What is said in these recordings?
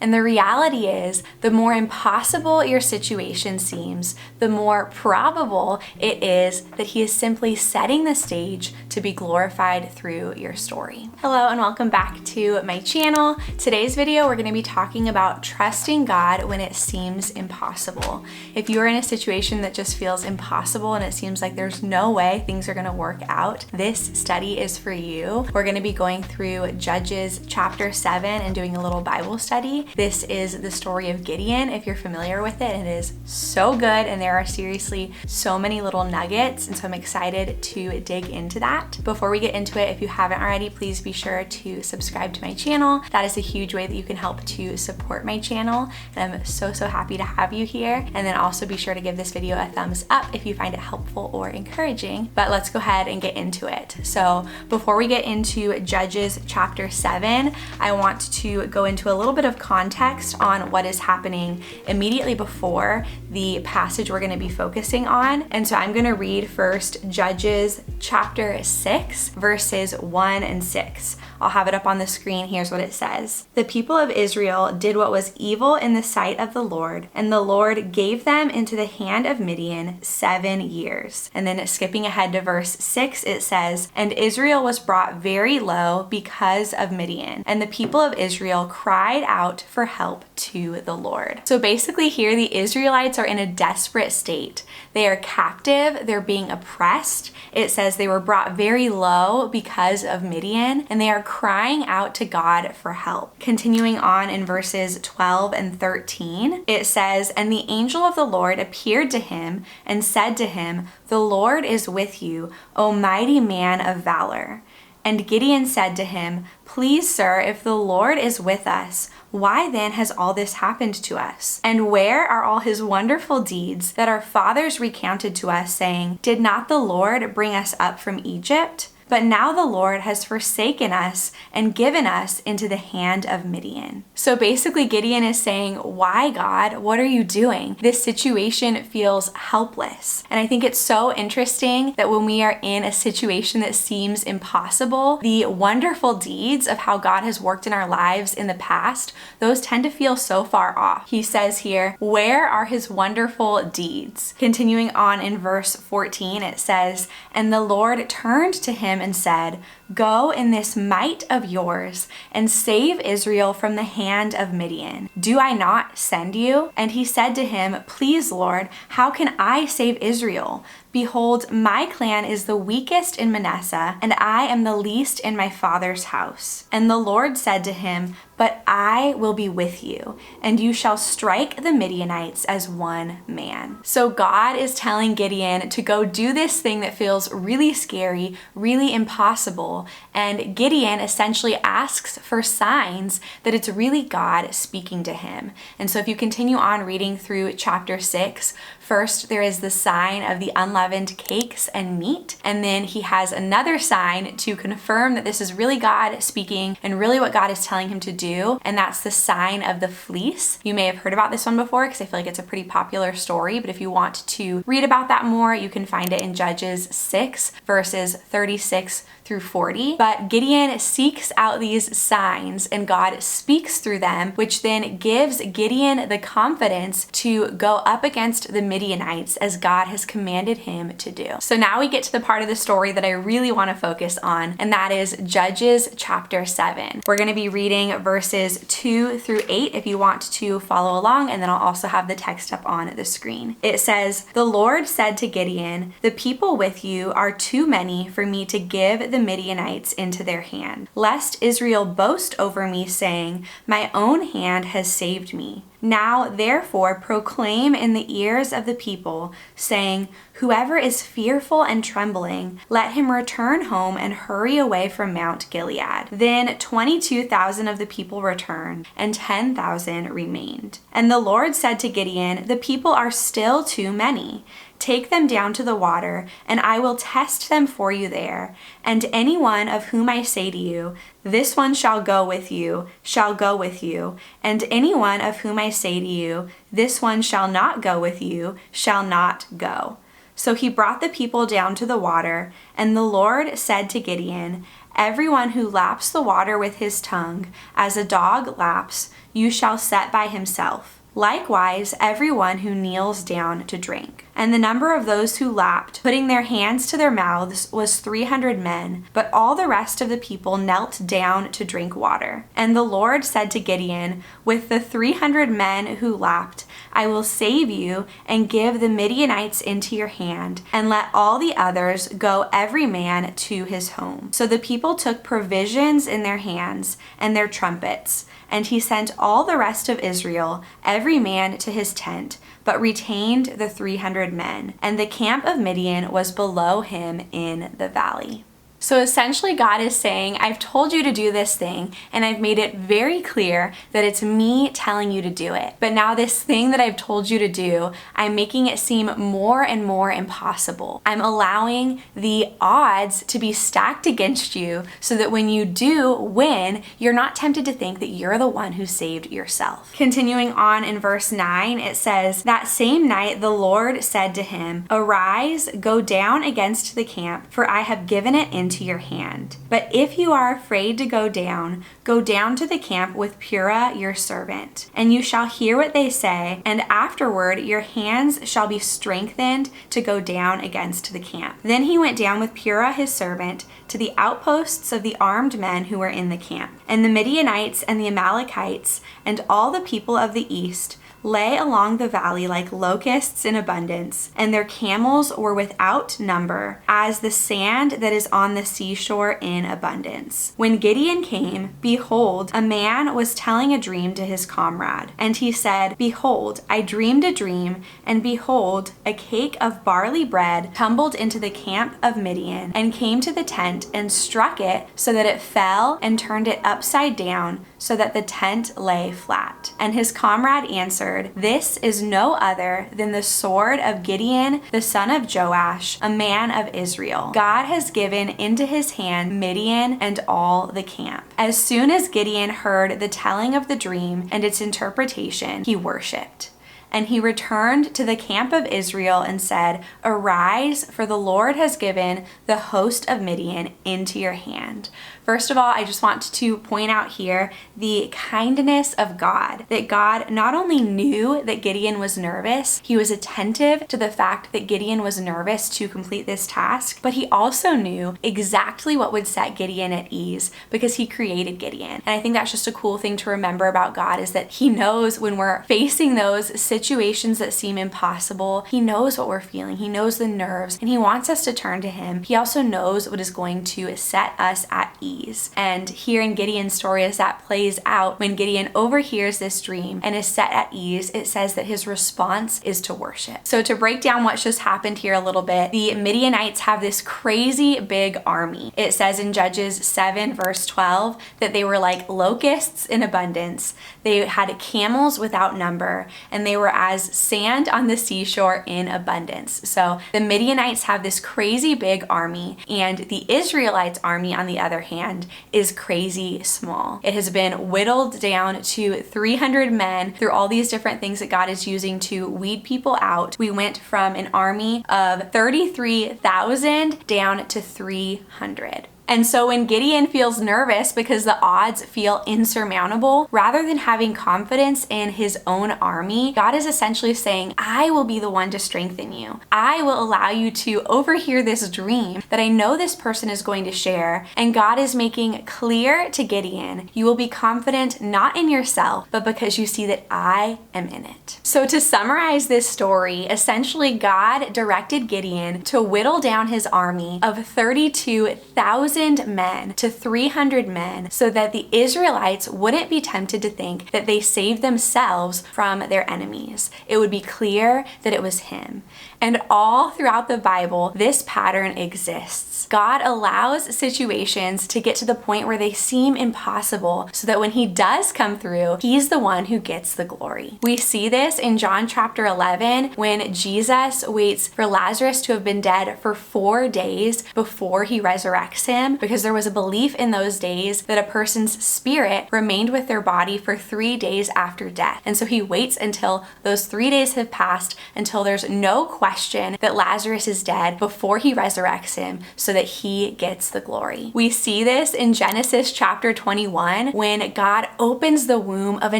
And the reality is, the more impossible your situation seems, the more probable it is that He is simply setting the stage to be glorified through your story. Hello and welcome back to my channel. Today's video, we're going to be talking about trusting God when it seems impossible. If you're in a situation that just feels impossible and it seems like there's no way things are going to work out, this study is for you. We're going to be going through Judges chapter 7 and doing a little Bible study. This is the story of Gideon, if you're familiar with it. It is so good, and there are seriously so many little nuggets, and so I'm excited to dig into that. Before we get into it, if you haven't already, please be sure to subscribe to my channel. That is a huge way that you can help to support my channel, and I'm so happy to have you here. And then also be sure to give this video a thumbs up if you find it helpful or encouraging. But let's go ahead and get into it. So before we get into Judges chapter 7, I want to go into a little bit of context on what is happening immediately before the passage we're going to be focusing on. And so I'm going to read first Judges chapter 6 verses 1 and 6. I'll have it up on the screen. Here's what it says. The people of Israel did what was evil in the sight of the Lord, and the Lord gave them into the hand of Midian 7 years. And then skipping ahead to verse 6, it says, and Israel was brought very low because of Midian, and the people of Israel cried out for help to the Lord. So basically here the Israelites are in a desperate state. They are captive, they're being oppressed. It says they were brought very low because of Midian, and they are crying out to God for help. Continuing on in verses 12 and 13, it says, and the angel of the Lord appeared to him and said to him, the Lord is with you, O mighty man of valor. And Gideon said to him, please, sir, if the Lord is with us, why then has all this happened to us? And where are all his wonderful deeds that our fathers recounted to us, saying, did not the Lord bring us up from Egypt? But now the Lord has forsaken us and given us into the hand of Midian. So basically Gideon is saying, why, God? What are you doing? This situation feels helpless. And I think it's so interesting that when we are in a situation that seems impossible, the wonderful deeds of how God has worked in our lives in the past, those tend to feel so far off. He says here, where are his wonderful deeds? Continuing on in verse 14, it says, and the Lord turned to him and said, go in this might of yours and save Israel from the hand of Midian. Do I not send you? And he said to him, please, Lord, how can I save Israel? Behold, my clan is the weakest in Manasseh, and I am the least in my father's house. And the Lord said to him, but I will be with you, and you shall strike the Midianites as one man. So God is telling Gideon to go do this thing that feels really scary, really impossible. And Gideon essentially asks for signs that it's really God speaking to him. And so if you continue on reading through chapter 6, first there is the sign of the unleavened cakes and meat. And then he has another sign to confirm that this is really God speaking and really what God is telling him to do. And that's the sign of the fleece. You may have heard about this one before because I feel like it's a pretty popular story, but if you want to read about that more, you can find it in Judges 6 verses 36 through 40. But Gideon seeks out these signs and God speaks through them, which then gives Gideon the confidence to go up against the Midianites as God has commanded him to do. So now we get to the part of the story that I really want to focus on, and that is Judges chapter 7. We're going to be reading verses 2 through 8 if you want to follow along, and then I'll also have the text up on the screen. It says, the Lord said to Gideon, the people with you are too many for me to give the Midianites into their hand, lest Israel boast over me, saying, my own hand has saved me. Now therefore proclaim in the ears of the people, saying, whoever is fearful and trembling, let him return home and hurry away from Mount Gilead. Then 22,000 of the people returned, and 10,000 remained. And the Lord said to Gideon, the people are still too many. Take them down to the water, and I will test them for you there. And anyone of whom I say to you, this one shall go with you, shall go with you. And anyone of whom I say to you, this one shall not go with you, shall not go. So he brought the people down to the water, and the Lord said to Gideon, everyone who laps the water with his tongue, as a dog laps, you shall set by himself. Likewise, everyone who kneels down to drink. And the number of those who lapped, putting their hands to their mouths, was 300 men, but all the rest of the people knelt down to drink water. And the Lord said to Gideon, with the 300 men who lapped, I will save you and give the Midianites into your hand, and let all the others go every man to his home. So the people took provisions in their hands and their trumpets, and he sent all the rest of Israel, every man to his tent, but retained the 300 men. And the camp of Midian was below him in the valley. So essentially God is saying, I've told you to do this thing, and I've made it very clear that it's me telling you to do it. But now this thing that I've told you to do, I'm making it seem more and more impossible. I'm allowing the odds to be stacked against you so that when you do win, you're not tempted to think that you're the one who saved yourself. Continuing on in verse 9, it says, that same night the Lord said to him, arise, go down against the camp, for I have given it into your hand. But if you are afraid to go down to the camp with Purah your servant, and you shall hear what they say, and afterward your hands shall be strengthened to go down against the camp. Then he went down with Purah his servant to the outposts of the armed men who were in the camp. And the Midianites and the Amalekites and all the people of the east lay along the valley like locusts in abundance, and their camels were without number, as the sand that is on the seashore in abundance. When Gideon came, behold, a man was telling a dream to his comrade. And he said, behold, I dreamed a dream, and behold, a cake of barley bread tumbled into the camp of Midian, and came to the tent, and struck it, so that it fell, and turned it upside down, so that the tent lay flat. And his comrade answered, this is no other than the sword of Gideon, the son of Joash, a man of Israel. God has given into his hand Midian and all the camp. As soon as Gideon heard the telling of the dream and its interpretation, he worshipped. And he returned to the camp of Israel and said, arise, for the Lord has given the host of Midian into your hand. First of all, I just want to point out here the kindness of God, that God not only knew that Gideon was nervous, he was attentive to the fact that Gideon was nervous to complete this task, but he also knew exactly what would set Gideon at ease because he created Gideon. And I think that's just a cool thing to remember about God, is that he knows when we're facing those situations that seem impossible, he knows what we're feeling, he knows the nerves, and he wants us to turn to him. He also knows what is going to set us at ease. And here in Gideon's story, as that plays out, when Gideon overhears this dream and is set at ease, it says that his response is to worship. So to break down what's just happened here a little bit, the Midianites have this crazy big army. It says in Judges 7 verse 12 that they were like locusts in abundance. They had camels without number, and they were as sand on the seashore in abundance. So the Midianites have this crazy big army, and the Israelites' army, on the other hand, is crazy small. It has been whittled down to 300 men through all these different things that God is using to weed people out. We went from an army of 33,000 down to 300. And so when Gideon feels nervous because the odds feel insurmountable, rather than having confidence in his own army, God is essentially saying, I will be the one to strengthen you. I will allow you to overhear this dream that I know this person is going to share. And God is making clear to Gideon, you will be confident not in yourself, but because you see that I am in it. So to summarize this story, essentially God directed Gideon to whittle down his army of 32,000 men to 300 men so that the Israelites wouldn't be tempted to think that they saved themselves from their enemies. It would be clear that it was him. And all throughout the Bible, this pattern exists. God allows situations to get to the point where they seem impossible so that when he does come through, he's the one who gets the glory. We see this in John chapter 11 when Jesus waits for Lazarus to have been dead for 4 days before he resurrects him. him because there was a belief in those days that a person's spirit remained with their body for 3 days after death. And so he waits until those 3 days have passed, until there's no question that Lazarus is dead, before he resurrects him so that he gets the glory. We see this in Genesis chapter 21 when God opens the womb of a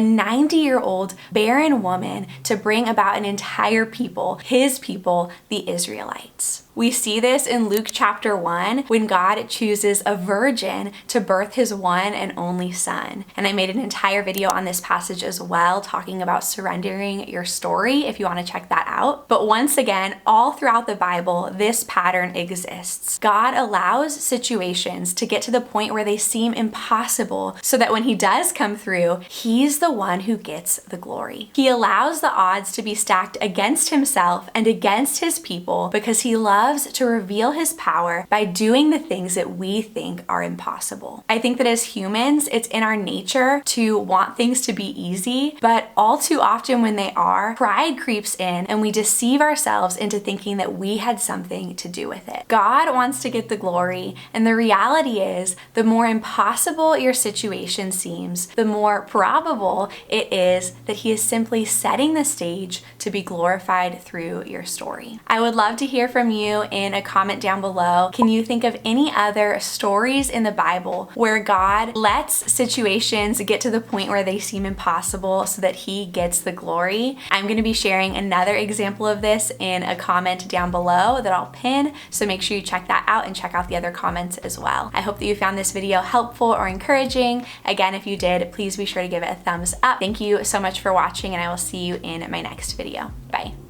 90-year-old barren woman to bring about an entire people, his people, the Israelites. We see this in Luke chapter 1 when God chooses a virgin to birth his one and only son. And I made an entire video on this passage as well, talking about surrendering your story, if you want to check that out. But once again, all throughout the Bible, this pattern exists. God allows situations to get to the point where they seem impossible so that when he does come through, he's the one who gets the glory. He allows the odds to be stacked against himself and against his people because he loves to reveal his power by doing the things that we think are impossible. I think that as humans, it's in our nature to want things to be easy, but all too often when they are, pride creeps in and we deceive ourselves into thinking that we had something to do with it. God wants to get the glory, and the reality is the more impossible your situation seems, the more probable it is that he is simply setting the stage to be glorified through your story. I would love to hear from you in a comment down below. Can you think of any other stories in the Bible where God lets situations get to the point where they seem impossible so that he gets the glory? I'm going to be sharing another example of this in a comment down below that I'll pin, so make sure you check that out and check out the other comments as well. I hope that you found this video helpful or encouraging. Again, if you did, please be sure to give it a thumbs up. Thank you so much for watching, and I will see you in my next video. Bye.